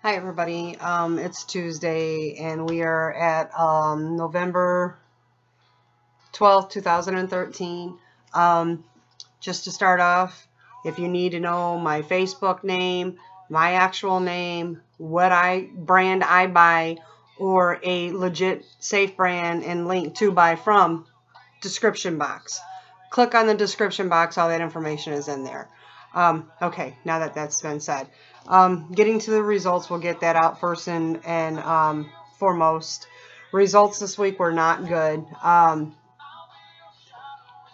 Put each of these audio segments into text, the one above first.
Hi everybody, it's Tuesday and we are at November 12th, 2013. Just to start off, if you need to know my Facebook name, my actual name, what brand I buy, or a legit safe brand and link to buy from, description box. Click on the description box, all that information is in there. Okay, now that that's been said. Getting to the results, we'll get that out first and foremost. Results this week were not good. And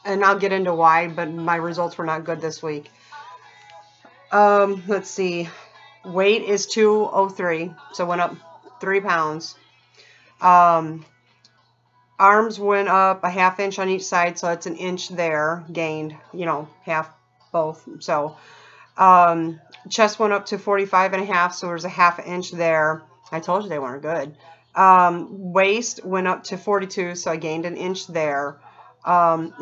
I'll get into why, but my results were not good this week. Let's see. Weight is 203, so went up 3 pounds. Arms went up a ½ inch on each side, so it's an inch there, gained, half both. So, chest went up to 45.5, so there's a ½ inch there. I told you they weren't good. Waist went up to 42, so I gained an inch there.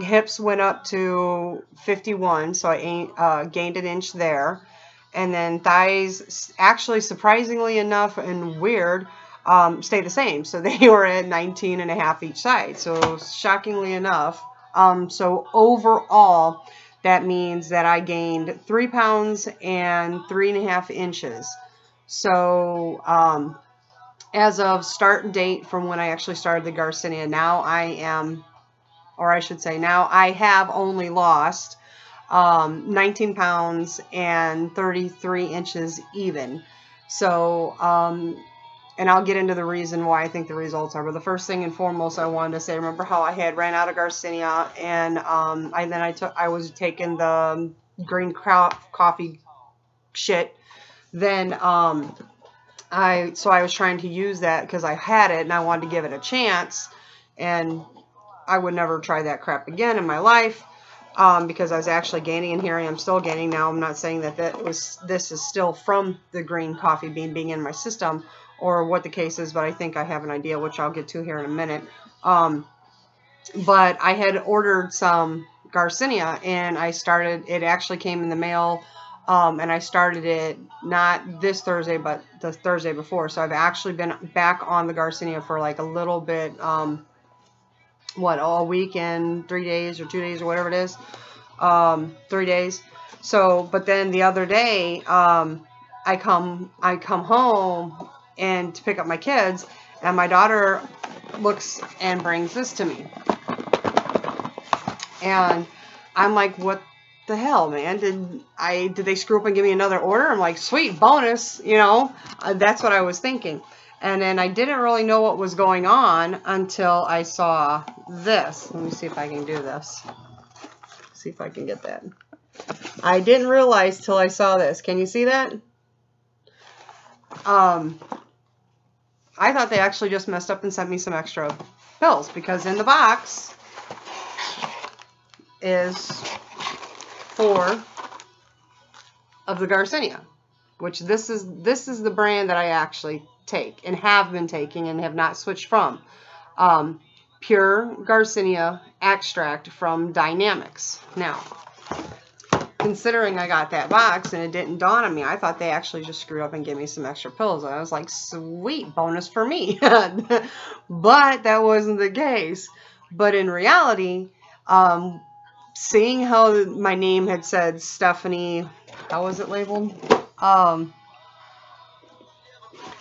Hips went up to 51, so I gained an inch there. And then thighs, actually surprisingly enough and weird, stay the same. So they were at 19.5 each side. So shockingly enough, so overall, that means that I gained 3 pounds and 3.5 inches. So as of start date from when I actually started the Garcinia, now I am, or I should say now I have only lost 19 pounds and 33 inches even. So, and I'll get into the reason why I think the results are. But the first thing and foremost I wanted to say, remember how I had ran out of Garcinia and I was taking the green coffee shit. Then I was trying to use that because I had it and I wanted to give it a chance, and I would never try that crap again in my life. Because I was actually gaining, and here I am still gaining. Now I'm not saying that this is still from the green coffee bean being in my system or what the case is, but I think I have an idea, which I'll get to here in a minute. But I had ordered some Garcinia and it actually came in the mail, and I started it not this Thursday but the Thursday before. So I've actually been back on the Garcinia for like a little bit, all week and 3 days or 2 days or whatever it is, 3 days. So, but then the other day, I come home and to pick up my kids, and my daughter looks and brings this to me, and I'm like, what the hell, man? Did they screw up and give me another order? I'm like, sweet, bonus, that's what I was thinking. And then I didn't really know what was going on until I saw this. Let me see if I can do this. See if I can get that. I didn't realize till I saw this. Can you see that? I thought they actually just messed up and sent me some extra pills, because in the box is 4 of the Garcinia, which this is the brand that I actually take and have been taking and have not switched from. Pure Garcinia extract from Dynamics. Now, considering I got that box and it didn't dawn on me, I thought they actually just screwed up and gave me some extra pills. And I was like, sweet, bonus for me. But that wasn't the case. But in reality, seeing how my name had said Stephanie, how was it labeled?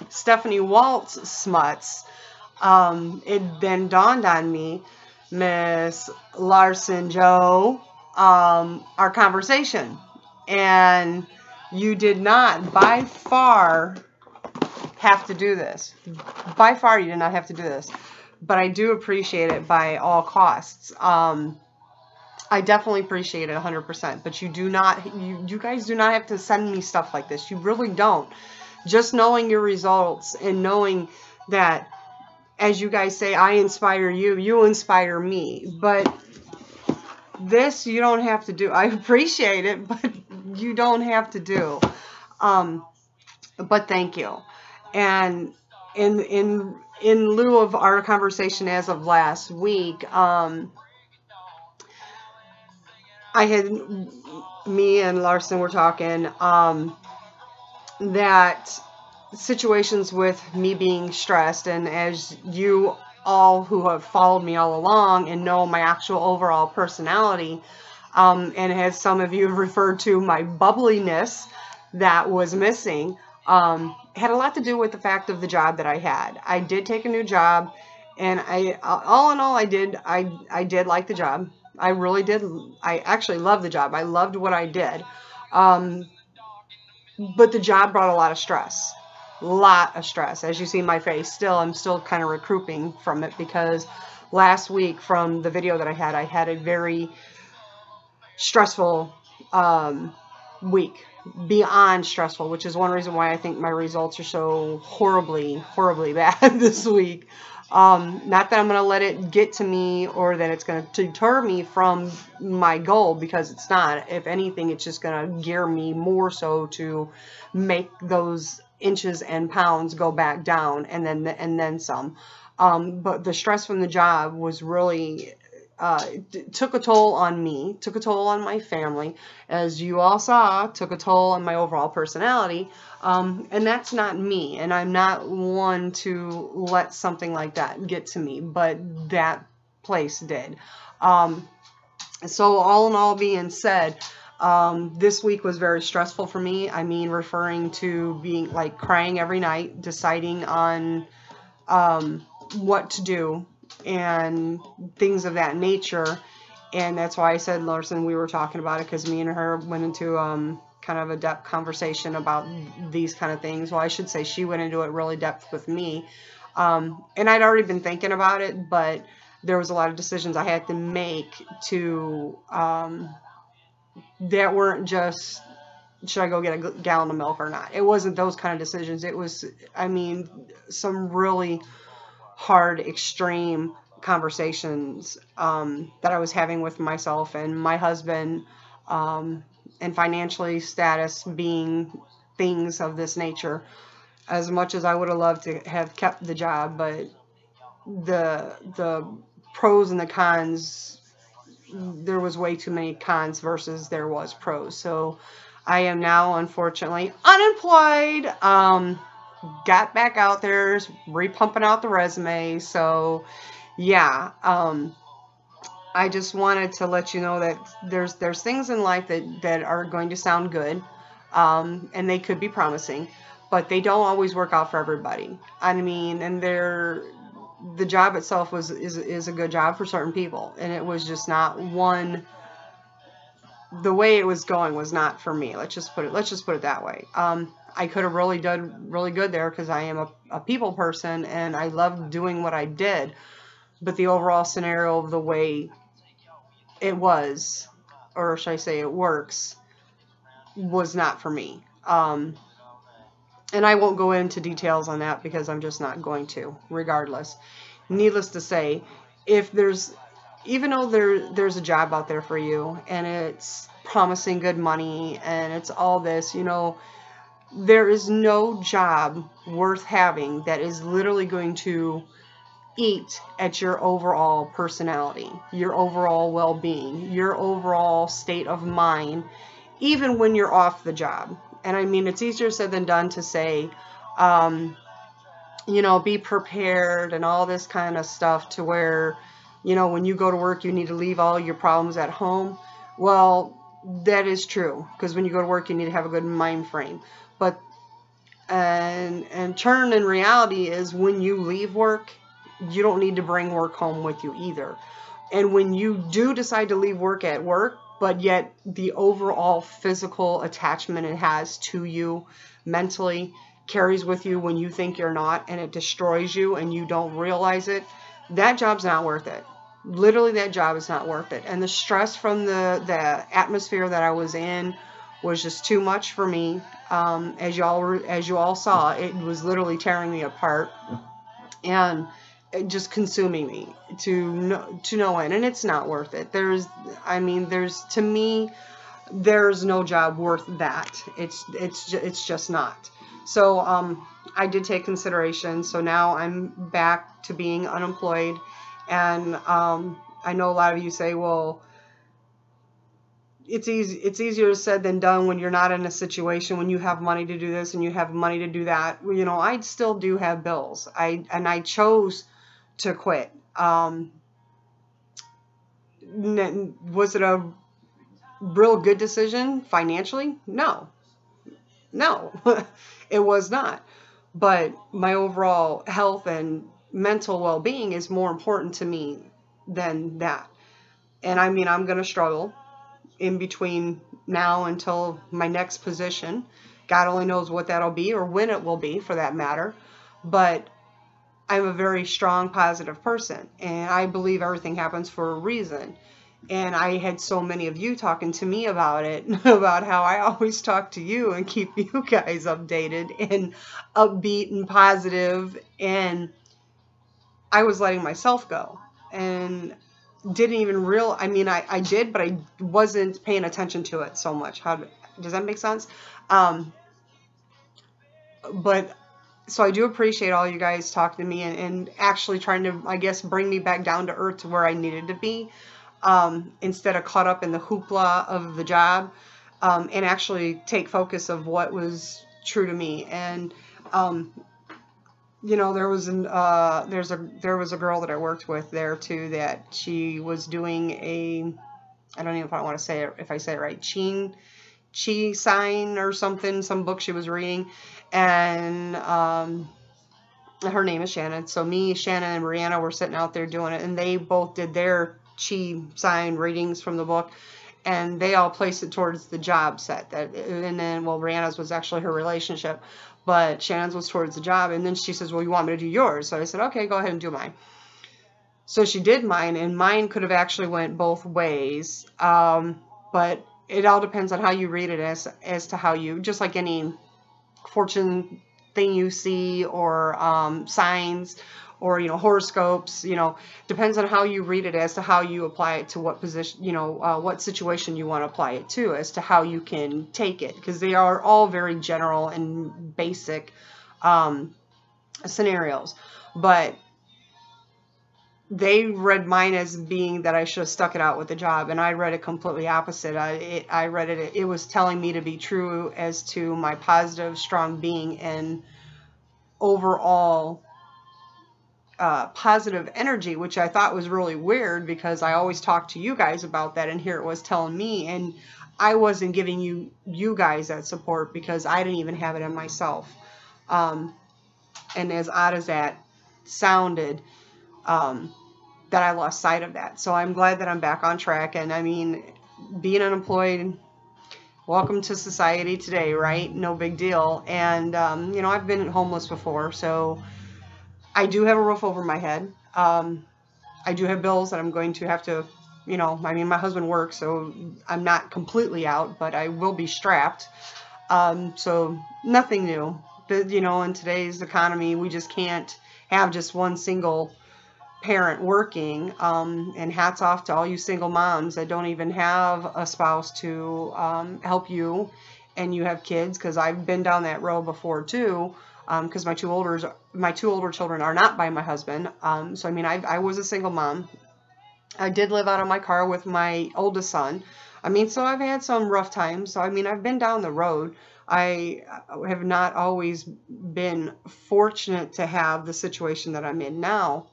Stephanie Waltz Szmuc, it then dawned on me, Miss Larson Joe, our conversation, and you did not by far have to do this. By far you did not have to do this, but I do appreciate it by all costs. I definitely appreciate it 100%, but you guys do not have to send me stuff like this. You really don't. Just knowing your results and knowing that, as you guys say, I inspire you, you inspire me. But this you don't have to do. I appreciate it, but you don't have to do. But thank you. And in lieu of our conversation as of last week, me and Larson were talking, that situations with me being stressed, and as you all who have followed me all along and know my actual overall personality, and as some of you have referred to my bubbliness that was missing, had a lot to do with the fact of the job that I had. I did take a new job, and all in all, I did like the job. I really did. I actually loved the job. I loved what I did. But the job brought a lot of stress. As you see my face, I'm still kind of recouping from it, because last week, from the video that I had a very stressful week, beyond stressful, which is one reason why I think my results are so horribly bad this week. Not that I'm going to let it get to me, or that it's going to deter me from my goal, because it's not. If anything, it's just going to gear me more so to make those inches and pounds go back down, and then some. But the stress from the job was really took a toll on me, took a toll on my family, as you all saw, took a toll on my overall personality. And that's not me, and I'm not one to let something like that get to me, but that place did. So all in all being said, this week was very stressful for me. I mean, referring to being like crying every night, deciding on what to do and things of that nature. And that's why I said, Larson, we were talking about it, because me and her went into kind of a depth conversation about these kind of things. Well, I should say she went into it really depth with me. And I'd already been thinking about it, but there was a lot of decisions I had to make to that weren't just, should I go get a gallon of milk or not? It wasn't those kind of decisions. It was, I mean, some really hard, extreme conversations that I was having with myself and my husband, and financially status being things of this nature. As much as I would have loved to have kept the job, but the pros and the cons, there was way too many cons versus there was pros. So I am now, unfortunately, unemployed. Got back out there, repumping out the resume. So yeah, I just wanted to let you know that there's things in life that are going to sound good, and they could be promising, but they don't always work out for everybody. I mean, and the job itself is a good job for certain people, and it was just not one. The way it was going was not for me. Let's just put it that way. I could have really done really good there, because I am a people person and I loved doing what I did. But the overall scenario of the way it was, or should I say it works, was not for me. And I won't go into details on that, because I'm just not going to, regardless. Needless to say, even though there's a job out there for you, and it's promising good money, and it's all this, you know, there is no job worth having that is literally going to eat at your overall personality, your overall well-being, your overall state of mind, even when you're off the job. And I mean, it's easier said than done to say, you know, be prepared and all this kind of stuff, to where, you know, when you go to work, you need to leave all your problems at home. Well, that is true, because when you go to work, you need to have a good mind frame. But and turn in reality is, when you leave work, you don't need to bring work home with you either. And when you do decide to leave work at work, but yet the overall physical attachment it has to you mentally carries with you when you think you're not, and it destroys you and you don't realize it, that job's not worth it. Literally, that job is not worth it. And the stress from the atmosphere that I was in was just too much for me. As you all saw, it was literally tearing me apart and just consuming me to no end. And it's not worth it. To me, there's no job worth that. It's just not. So I did take consideration. So now I'm back to being unemployed. And I know a lot of you say, well, it's easier said than done when you're not in a situation when you have money to do this and you have money to do that. You know, I still do have bills. I chose to quit. Was it a real good decision financially? No, it was not. But my overall health and mental well-being is more important to me than that. And I mean, I'm going to struggle in between now until my next position. God only knows what that'll be or when it will be, for that matter. But I'm a very strong, positive person, and I believe everything happens for a reason. And I had so many of you talking to me about it, about how I always talk to you and keep you guys updated and upbeat and positive. And I was letting myself go and didn't even I mean, I did, but I wasn't paying attention to it so much. Does that make sense? But so I do appreciate all you guys talking to me and actually trying to, I guess, bring me back down to earth to where I needed to be, instead of caught up in the hoopla of the job, and actually take focus of what was true to me. And you know, there was a girl that I worked with there too, that she was doing I don't even know if I want to say it, if I say it right, Chi sign or something, some book she was reading, and her name is Shannon. So me, Shannon, and Brianna were sitting out there doing it, and they both did their Chi sign readings from the book, and they all placed it towards the job set. And then, well, Brianna's was actually her relationship, but Shannon's was towards the job. And then she says, well, you want me to do yours? So I said, okay, go ahead and do mine. So she did mine, and mine could have actually went both ways, but it all depends on how you read it, as to how you, just like any fortune thing you see, or signs, or, you know, horoscopes, you know, depends on how you read it as to how you apply it to what position, you know, what situation you want to apply it to, as to how you can take it, because they are all very general and basic scenarios. But they read mine as being that I should have stuck it out with the job, and I read it completely opposite. I read it was telling me to be true as to my positive, strong being and overall positive energy, which I thought was really weird, because I always talk to you guys about that, and here it was telling me, and I wasn't giving you guys that support because I didn't even have it in myself. And as odd as that sounded, that I lost sight of that. So I'm glad that I'm back on track. And I mean, being unemployed, welcome to society today, right? No big deal. And you know, I've been homeless before, so I do have a roof over my head. I do have bills that I'm going to have to, you know, I mean, my husband works, so I'm not completely out, but I will be strapped. So nothing new. But, you know, in today's economy, we just can't have just one single parent working. And hats off to all you single moms that don't even have a spouse to help you, and you have kids, because I've been down that road before too. Because my two older children are not by my husband. So I mean, I was a single mom. I did live out of my car with my oldest son. I mean, so I've had some rough times. So I mean, I've been down the road. I have not always been fortunate to have the situation that I'm in now.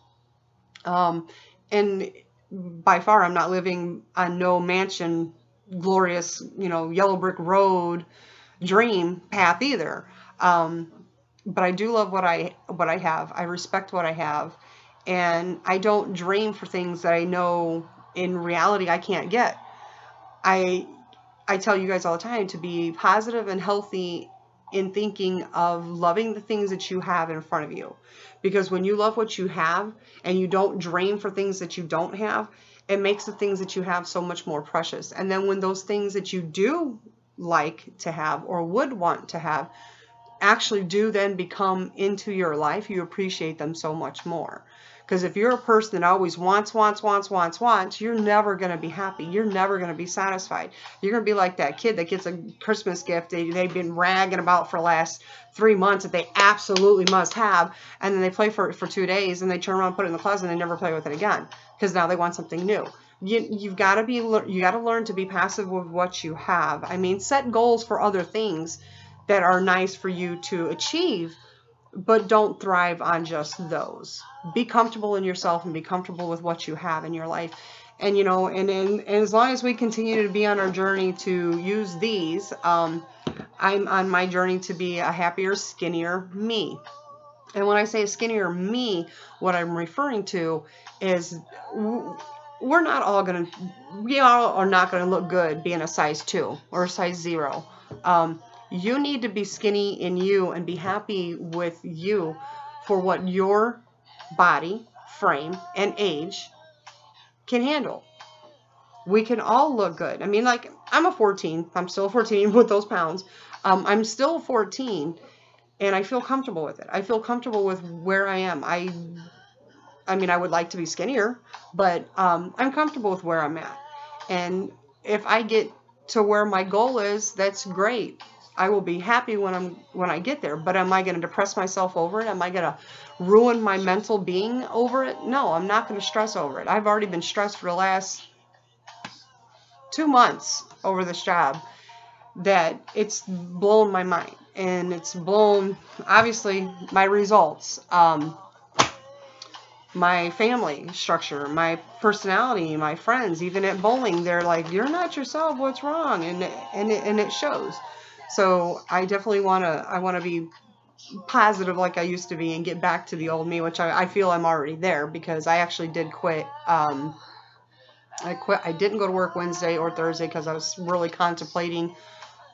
And by far, I'm not living on no mansion, glorious, you know, yellow brick road dream path either. But I do love what I have. I respect what I have, and I don't dream for things that I know in reality I can't get. I tell you guys all the time to be positive and healthy in thinking of loving the things that you have in front of you, because when you love what you have and you don't dream for things that you don't have, it makes the things that you have so much more precious. And then when those things that you do like to have or would want to have actually do then become into your life, you appreciate them so much more. Because if you're a person that always wants, you're never going to be happy. You're never going to be satisfied. You're going to be like that kid that gets a Christmas gift they've been ragging about for the last 3 months that they absolutely must have, and then they play for it for 2 days, and they turn around and put it in the closet and they never play with it again, because now they want something new. you got to learn to be passive with what you have. I mean, set goals for other things that are nice for you to achieve, but don't thrive on just those. Be comfortable in yourself and be comfortable with what you have in your life. And, you know, and as long as we continue to be on our journey to use these, I'm on my journey to be a happier, skinnier me. And when I say a skinnier me, what I'm referring to is we all are not going to look good being a size 2 or a size 0. You need to be skinny in you and be happy with you for what your body, frame, and age can handle. We can all look good. I mean, like, I'm a 14. I'm still a 14 with those pounds. I'm still 14, and I feel comfortable with it. I feel comfortable with where I am. I mean, I would like to be skinnier, but I'm comfortable with where I'm at. And if I get to where my goal is, that's great. I will be happy when I get there. But am I going to depress myself over it? Am I going to ruin my mental being over it? No, I'm not going to stress over it. I've already been stressed for the last 2 months over this job, that it's blown my mind, and it's blown, obviously, my results, my family structure, my personality, my friends. Even at bowling, they're like, "You're not yourself. What's wrong?" And it shows. So I definitely want to be positive like I used to be and get back to the old me, which I feel I'm already there, because I actually did quit. I quit. I didn't go to work Wednesday or Thursday because I was really contemplating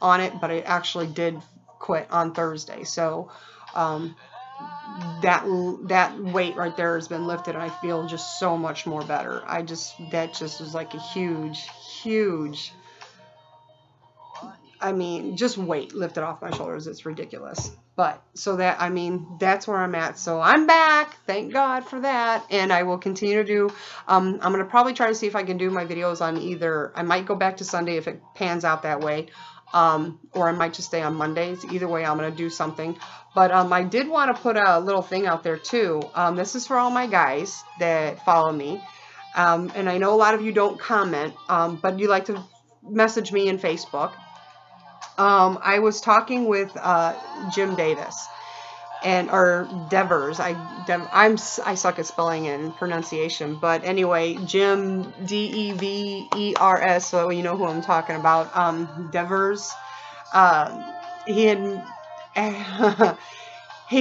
on it, but I actually did quit on Thursday. So that weight right there has been lifted, and I feel just so much more better. That just was like a huge, I mean, just weight lifted off my shoulders. It's ridiculous. But so that, I mean, that's where I'm at. So I'm back. Thank God for that. And I will continue to do, I'm going to probably try to see if I can do my videos on either, I might go back to Sunday if it pans out that way. Or I might just stay on Mondays. Either way, I'm going to do something. But I did want to put a little thing out there too. This is for all my guys that follow me. And I know a lot of you don't comment, but you like to message me in Facebook. I was talking with Jim Davis, or Devers. I suck at spelling and pronunciation, but anyway, Jim, Devers, so you know who I'm talking about. Devers. He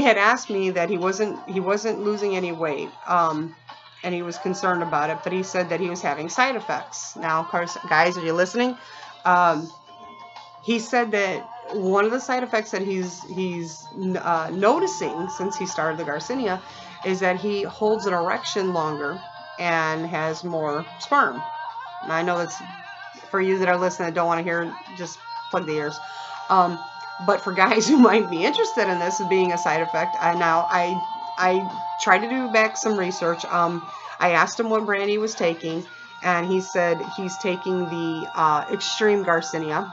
had asked me that he wasn't losing any weight, and he was concerned about it, but he said that he was having side effects. Now, of course, guys, are you listening? He said that one of the side effects that he's noticing since he started the Garcinia is that he holds an erection longer and has more sperm. And I know that's, for you that are listening that don't want to hear, just plug the ears. But for guys who might be interested in this as being a side effect, I tried to do back some research. I asked him what brand he was taking, and he said he's taking the Extreme Garcinia.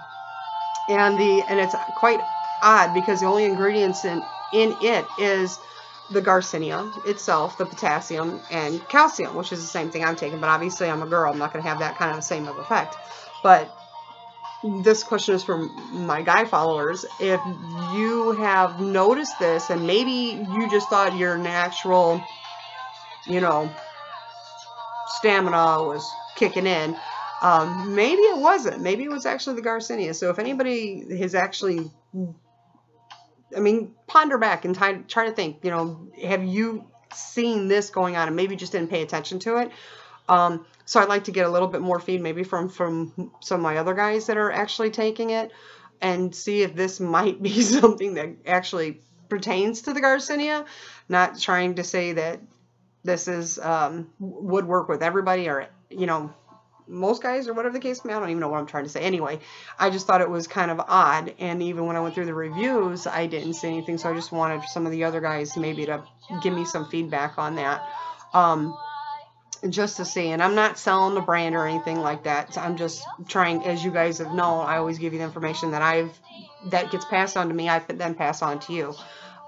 And it's quite odd because the only ingredients in it is the Garcinia itself, the potassium and calcium, which is the same thing I'm taking. But obviously I'm a girl. I'm not going to have that kind of the same of effect. But this question is from my guy followers. If you have noticed this, and maybe you just thought your natural, stamina was kicking in, maybe it wasn't. Maybe it was actually the Garcinia. So if anybody has actually, ponder back and try to think, have you seen this going on and maybe just didn't pay attention to it? So I'd like to get a little bit more feed maybe from some of my other guys that are actually taking it, and see if this might be something that actually pertains to the Garcinia. Not trying to say that this is would work with everybody, or most guys, or whatever the case may be. I don't even know what I'm trying to say. Anyway, I just thought it was kind of odd, and even when I went through the reviews, I didn't see anything, so I just wanted some of the other guys maybe to give me some feedback on that, just to see. And I'm not selling the brand or anything like that. So I'm just trying, as you guys have known, I always give you the information that gets passed on to me, I then pass on to you.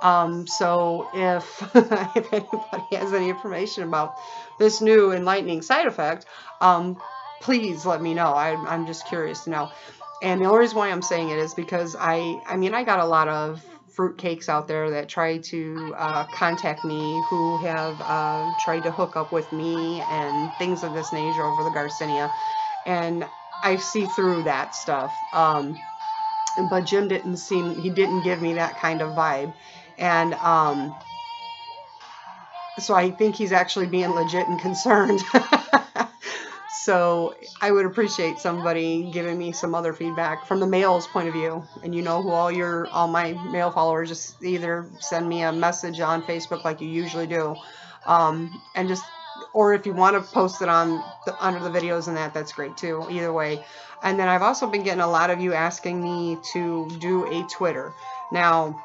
So if, if anybody has any information about this new enlightening side effect, please let me know. I'm just curious to know. And the only reason why I'm saying it is because I mean, I got a lot of fruitcakes out there that try to contact me, who have tried to hook up with me and things of this nature over the Garcinia. And I see through that stuff. But Jim he didn't give me that kind of vibe. And so I think he's actually being legit and concerned. So I would appreciate somebody giving me some other feedback from the male's point of view. And you know who all my male followers, just either send me a message on Facebook like you usually do. And just, or if you want to post it on under the videos and that's great too. Either way. And then I've also been getting a lot of you asking me to do a Twitter. Now,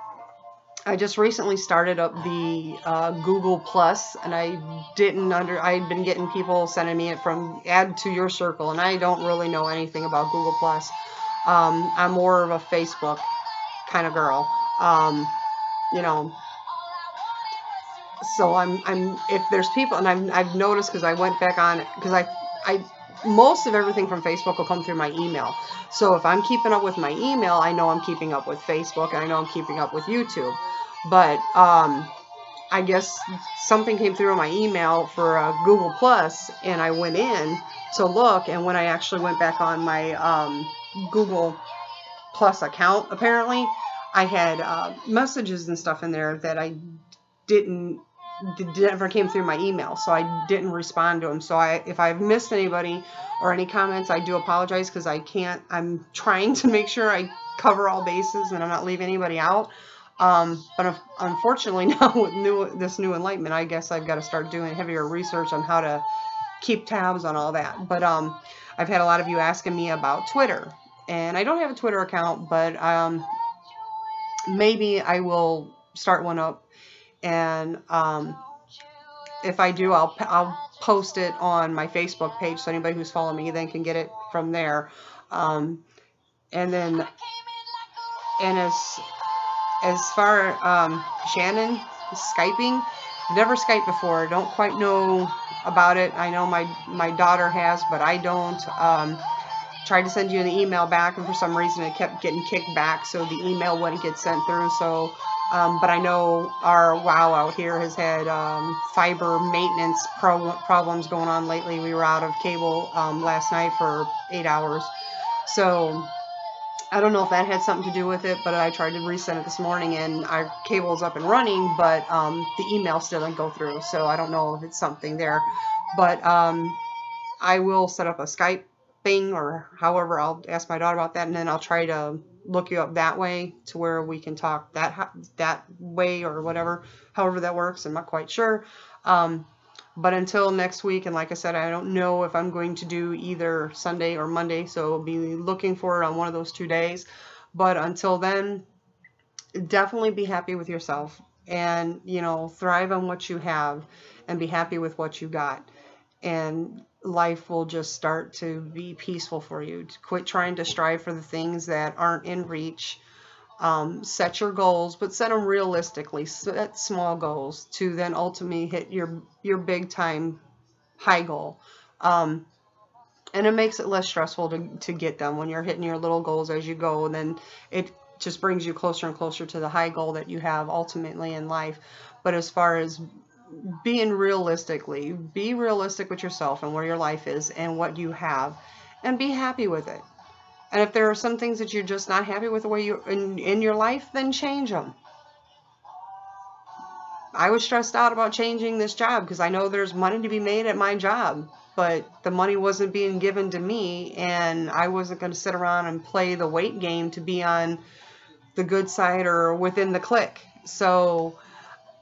I just recently started up the Google Plus, and I'd been getting people sending me it from add to your circle, and I don't really know anything about Google Plus. I'm more of a Facebook kind of girl, you know. So if there's people, and I've noticed, because I went back on, because I most of everything from Facebook will come through my email. So if I'm keeping up with my email, I know I'm keeping up with Facebook, and I know I'm keeping up with YouTube. But I guess something came through on my email for Google Plus, and I went in to look, and when I actually went back on my Google Plus account, apparently, I had messages and stuff in there that I never came through my email, so I didn't respond to them. So if I've missed anybody or any comments, I do apologize, because I'm trying to make sure I cover all bases and I'm not leaving anybody out. But unfortunately now with this new enlightenment, I guess I've got to start doing heavier research on how to keep tabs on all that. But I've had a lot of you asking me about Twitter, and I don't have a Twitter account, but maybe I will start one up. And if I do, I'll post it on my Facebook page, so anybody who's following me then can get it from there. And as far Shannon Skyping, never Skyped before, don't quite know about it. I know my daughter has, but I don't. Tried to send you an email back, and for some reason it kept getting kicked back, so the email wouldn't get sent through. So but I know our WoW out here has had fiber maintenance problems going on lately. We were out of cable last night for 8 hours. So I don't know if that had something to do with it, but I tried to resend it this morning, and our cable's up and running, but the email still didn't go through. So I don't know if it's something there. But I will set up a Skype thing, or however, I'll ask my daughter about that, and then I'll try to look you up that way to where we can talk that way, or whatever, however that works. I'm not quite sure. But until next week, and like I said, I don't know if I'm going to do either Sunday or Monday, so I'll be looking for it on one of those 2 days. But until then, definitely be happy with yourself, and, you know, thrive on what you have, and be happy with what you got. And life will just start to be peaceful for you. Quit trying to strive for the things that aren't in reach. Set your goals, but set them realistically. Set small goals to then ultimately hit your big time high goal. And it makes it less stressful to get them when you're hitting your little goals as you go. And then it just brings you closer and closer to the high goal that you have ultimately in life. But as far as be realistic with yourself and where your life is and what you have, and be happy with it. And if there are some things that you're just not happy with the way you in your life, then change them. I was stressed out about changing this job because I know there's money to be made at my job, but the money wasn't being given to me, and I wasn't going to sit around and play the wait game to be on the good side or within the clique. So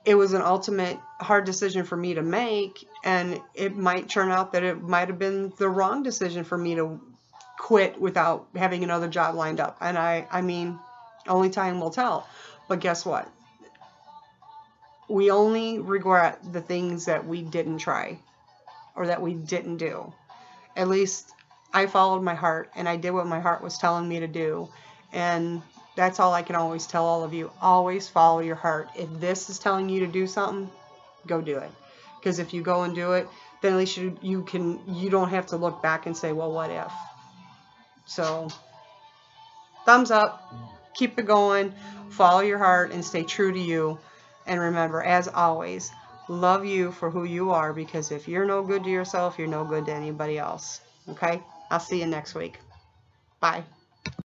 it was an ultimate hard decision for me to make, and it might turn out that it might have been the wrong decision for me to quit without having another job lined up. And I mean, only time will tell. But guess what? We only regret the things that we didn't try or that we didn't do. At least I followed my heart, and I did what my heart was telling me to do. And That's all I can always tell all of you. Always follow your heart. If this is telling you to do something, go do it. Because if you go and do it, then at least you don't have to look back and say, well, what if? So, thumbs up. Keep it going. Follow your heart and stay true to you. And remember, as always, love you for who you are, because if you're no good to yourself, you're no good to anybody else. Okay? I'll see you next week. Bye.